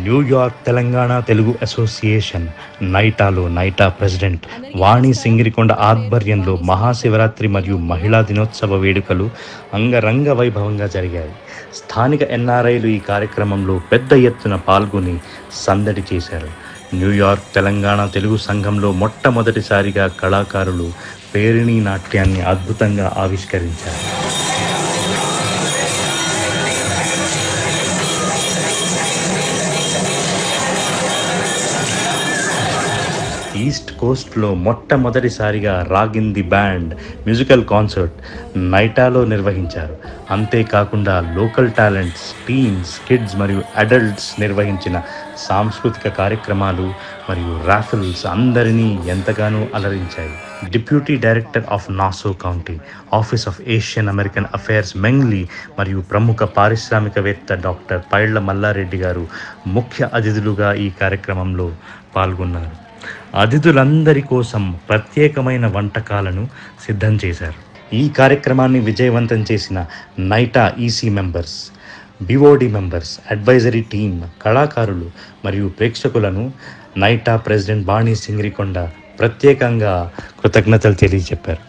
New York Telangana Telugu association నైటాలో NYTTA president Vani Singirikonda ఆధ్వర్యంలో మహాశివరాత్రి మరియు మహిళా దినోత్సవ వేడుకలు అంగరంగ వైభవంగా జరిగాయి. స్థానిక ఎన్ఆర్ఐలు ఈ కార్యక్రమంలో పెద్ద ఎత్తున పాల్గొని సందడి చేశారు. న్యూయార్క్ తెలంగాణ తెలుగు సంఘంలో మొట్టమొదటిసారిగా కళాకారులు పేరిణి నాట్యాన్ని అద్భుతంగా ఆవిష్కరించారు. ఈస్ట్ కోస్ట్లో మొట్టమొదటిసారిగా రాగింది బ్యాండ్ మ్యూజికల్ కాన్సర్ట్ నైటాలో నిర్వహించారు. అంతేకాకుండా లోకల్ టాలెంట్స్, టీన్స్, కిడ్స్ మరియు అడల్ట్స్ నిర్వహించిన సాంస్కృతిక కార్యక్రమాలు మరియు రాఫిల్స్ అందరినీ ఎంతగానో అలరించాయి. Deputy director of Nassau county office of Asian American affairs Mengli మరియు ప్రముఖ పారిశ్రామికవేత్త డాక్టర్ పైళ్ల మల్లారెడ్డి గారు ముఖ్య అతిథులుగా ఈ కార్యక్రమంలో పాల్గొన్నారు. అతిథులందరి కోసం ప్రత్యేకమైన వంటకాలను సిద్ధం చేశారు. ఈ కార్యక్రమాన్ని విజయవంతం చేసిన NYTTA EC members, BOD members, advisory team, కళాకారులు మరియు ప్రేక్షకులను నైటా ప్రెసిడెంట్ వాణి సింగిరికొండ ప్రత్యేకంగా కృతజ్ఞతలు తెలియజెప్పారు.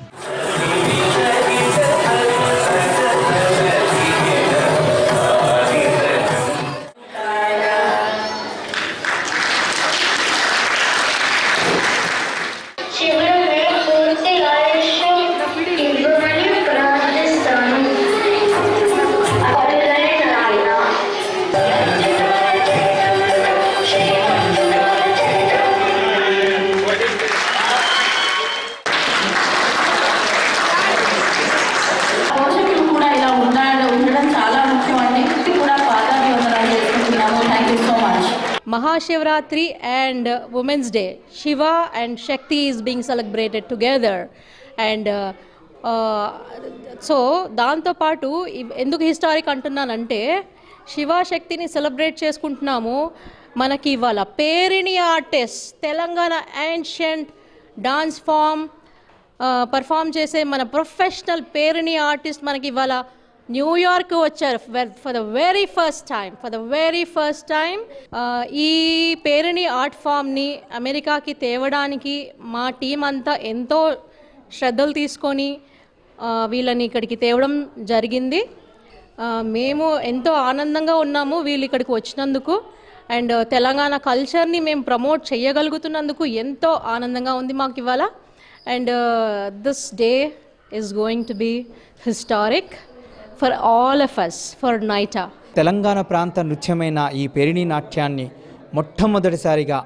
Mahashivratri and Women's Day, Shiva and Shakti is being celebrated together, and so దాంతో పాటు ఎందుకు హిస్టారిక్ అంటున్నానంటే శివ శక్తిని సెలబ్రేట్ చేసుకుంటున్నాము. మనకి ఇవాళ Perini artist, Telangana ancient dance form perform చేసే మన ప్రొఫెషనల్ పేరిణి ఆర్టిస్ట్ మనకి ఇవాళ న్యూయార్క్ వచ్చారు for the very first time. ఈ పేరిణి ఆర్ట్ ఫామ్ని అమెరికాకి తేవడానికి మా టీం అంతా ఎంతో శ్రద్ధలు తీసుకొని వీళ్ళని ఇక్కడికి తేవడం జరిగింది. మేము ఎంతో ఆనందంగా ఉన్నాము వీళ్ళు ఇక్కడికి వచ్చినందుకు, అండ్ తెలంగాణ కల్చర్ని మేము ప్రమోట్ చేయగలుగుతున్నందుకు ఎంతో ఆనందంగా ఉంది మాకు ఇవాళ. And this day is going to be historic for all of us, for Naita. Telangana ప్రాంత నృత్యమైన ఈ పేరిణి నాట్యాన్ని మొట్టమొదటిసారిగా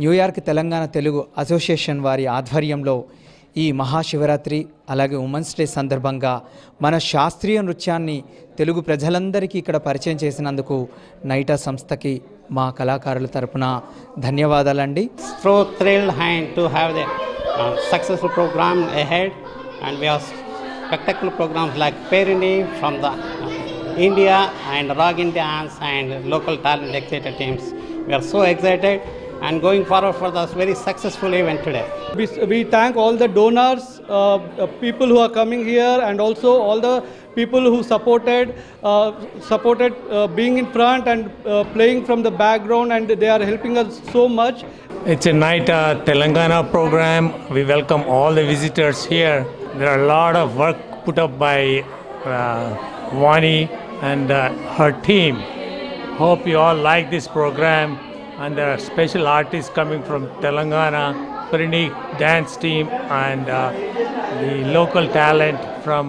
న్యూయార్క్ తెలంగాణ తెలుగు అసోసియేషన్ వారి ఆధ్వర్యంలో ఈ మహాశివరాత్రి అలాగే ఉమెన్స్ డే సందర్భంగా మన శాస్త్రీయ నృత్యాన్ని తెలుగు ప్రజలందరికీ ఇక్కడ పరిచయం చేసినందుకు నైటా సంస్థకి మా కళాకారుల తరపున ధన్యవాదాలండి. So thrilled to have the successful program ahead, and we have spectacular programs like Perini from the India and Ragin dance and local talent excited teams. We are so excited and going forward for this very successful event today. We thank all the donors, people who are coming here, and also all the people who supported being in front and playing from the background, and they are helping us so much. It's a Naita Telangana program. We welcome all the visitors here. There are a lot of work put up by Vani and her team. Hope you all like this program, and there are special artists coming from Telangana, Perini dance team, and the local talent from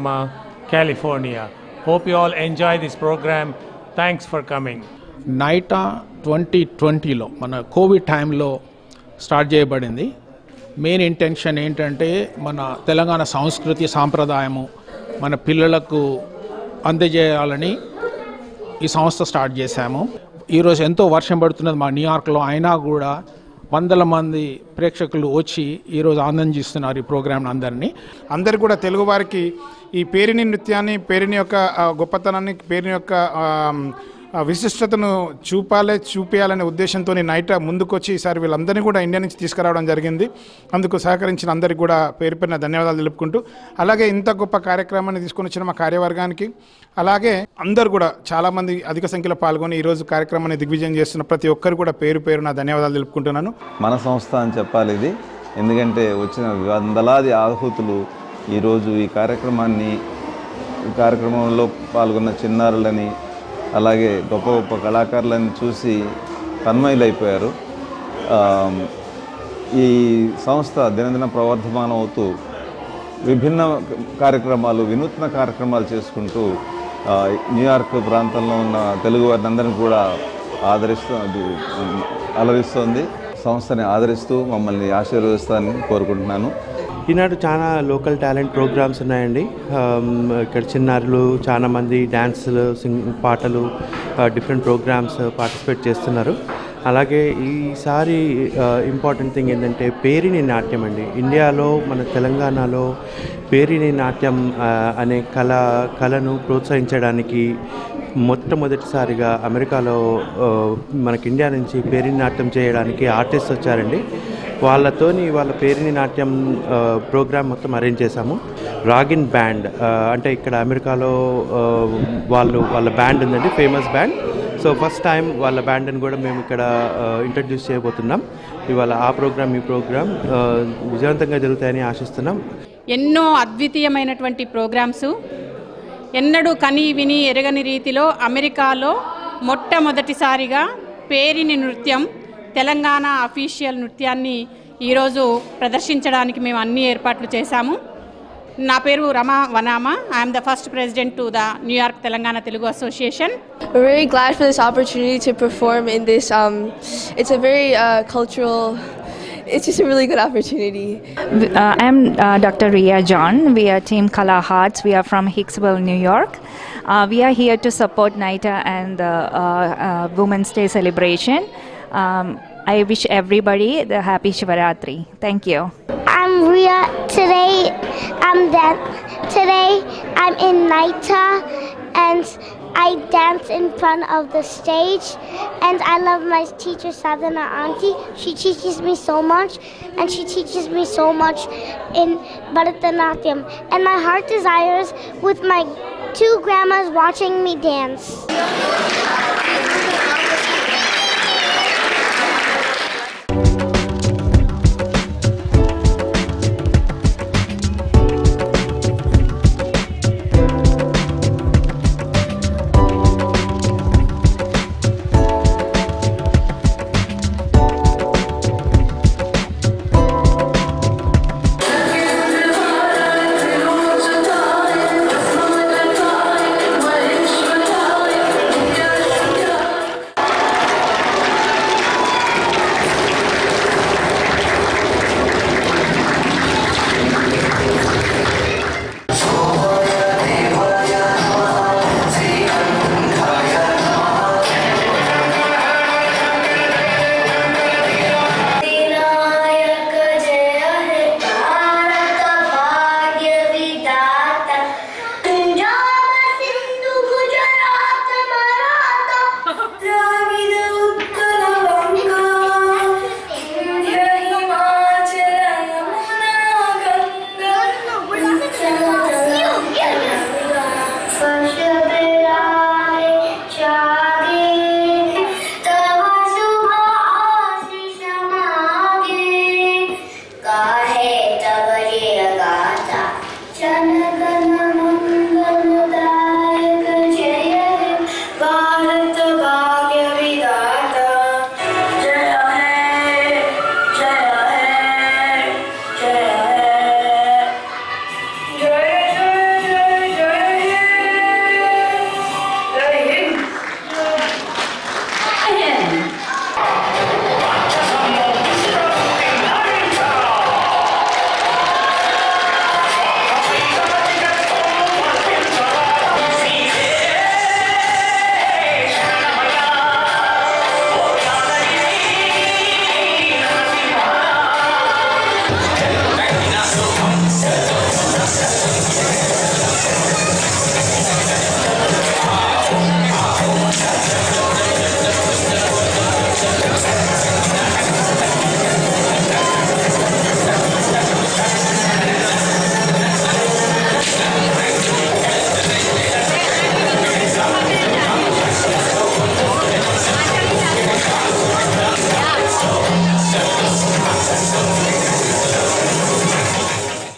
California. Hope you all enjoy this program. Thanks for coming. Naita 2020లో మన Covid టైంలో start చేయబడింది. Main intention ఏంటంటే మన తెలంగాణ సంస్కృతి సాంప్రదాయము మన పిల్లలకు అందజేయాలని ఈ సంస్థ స్టార్ట్ చేశాము. ఈరోజు ఎంతో వర్షం పడుతున్నది మా న్యూయార్క్లో, అయినా కూడా వందల మంది ప్రేక్షకులు వచ్చి ఈరోజు ఆనందిస్తున్నారు ఈ ప్రోగ్రామ్ అందరికీ కూడా తెలుగు వారికి ఈ పేరిణి నృత్యాన్ని, పేరిణి యొక్క గొప్పతనాన్ని, పేరిణి యొక్క విశిష్టతను చూపించాలనే ఉద్దేశంతో నైటా ముందుకొచ్చి ఈసారి వీళ్ళందరినీ కూడా ఇండియా నుంచి తీసుకురావడం జరిగింది. అందుకు సహకరించిన అందరికీ కూడా పేరు పేరున ధన్యవాదాలు తెలుపుకుంటూ, అలాగే ఇంత గొప్ప కార్యక్రమాన్ని తీసుకొని వచ్చిన మా కార్యవర్గానికి, అలాగే అందరూ కూడా చాలామంది అధిక సంఖ్యలో పాల్గొని ఈరోజు కార్యక్రమాన్ని దిగ్విజయం చేస్తున్న ప్రతి ఒక్కరు కూడా పేరు పేరున ధన్యవాదాలు తెలుపుకుంటున్నాను. మన సంస్థ అని చెప్పాలి ఇది, ఎందుకంటే వచ్చిన వందలాది ఆహుతులు ఈరోజు ఈ కార్యక్రమంలో పాల్గొన్న చిన్నారులని అలాగే గొప్ప గొప్ప కళాకారులను చూసి తన్మయులైపోయారు. ఈ సంస్థ దినదిన ప్రవర్ధమానం అవుతూ విభిన్న కార్యక్రమాలు, వినూత్న కార్యక్రమాలు చేసుకుంటూ న్యూయార్క్ ప్రాంతంలో ఉన్న తెలుగు వారిని కూడా అలరిస్తోంది. సంస్థని ఆదరిస్తూ మమ్మల్ని ఆశీర్వదిస్తానని కోరుకుంటున్నాను. ఈనాడు చాలా లోకల్ టాలెంట్ ప్రోగ్రామ్స్ ఉన్నాయండి. ఇక్కడ చిన్నారులు చాలామంది డ్యాన్సులు, పాటలు, డిఫరెంట్ ప్రోగ్రామ్స్ పార్టిసిపేట్ చేస్తున్నారు. అలాగే ఈసారి ఇంపార్టెంట్ థింగ్ ఏంటంటే పేరిణి నాట్యం అండి. ఇండియాలో మన తెలంగాణలో పేరిణి నాట్యం అనే కళను ప్రోత్సహించడానికి మొట్టమొదటిసారిగా అమెరికాలో మనకి ఇండియా నుంచి పేరిణి నాట్యం చేయడానికి ఆర్టిస్ట్ వచ్చారండి. వాళ్ళతోని వాళ్ళ పేరిణి నాట్యం ప్రోగ్రామ్ మొత్తం అరేంజ్ చేశాము. రాగిన్ బ్యాండ్ అంటే ఇక్కడ అమెరికాలో వాళ్ళ బ్యాండ్ ఉందండి, famous band. So first time వాళ్ళ బ్యాండ్ని కూడా మేము ఇక్కడ ఇంట్రడ్యూస్ చేయబోతున్నాం. ఇవాళ ఈ ప్రోగ్రామ్ విజయవంతంగా జరుగుతాయని ఆశిస్తున్నాం. ఎన్నో అద్వితీయమైనటువంటి ప్రోగ్రామ్స్, ఎన్నడూ కని విని ఎరగని రీతిలో అమెరికాలో మొట్టమొదటిసారిగా పేరిణి నృత్యం, తెలంగాణ అఫీషియల్ నృత్యాన్ని ఈరోజు ప్రదర్శించడానికి మేము అన్ని ఏర్పాట్లు చేశాము. నా పేరు Rama Vanama. I'm the first president to the New York Telangana Telugu association. We're very glad for this opportunity to perform in this. It's a very cultural. It's just a really good opportunity. I'm Dr. Ria John. We are Team Kala Hearts. We are from Hicksville, New York. We are here to support NITA and the Women's Day celebration. I wish everybody the happy Shivaratri. Thank you. I'm Ria. Today I'm in NITA and I dance in front of the stage, and I love my teacher Sadhana Auntie. She teaches me so much, and she teaches me so much in Bharatanatyam. And my heart desires with my two grandmas watching me dance.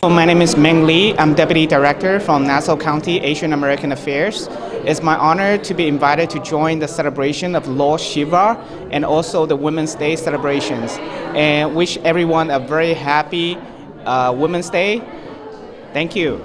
My name is Meng Lee. I'm Deputy Director from Nassau County Asian American Affairs. It's my honor to be invited to join the celebration of Lord Shiva and also the Women's Day celebrations, and wish everyone a very happy Women's Day. Thank you.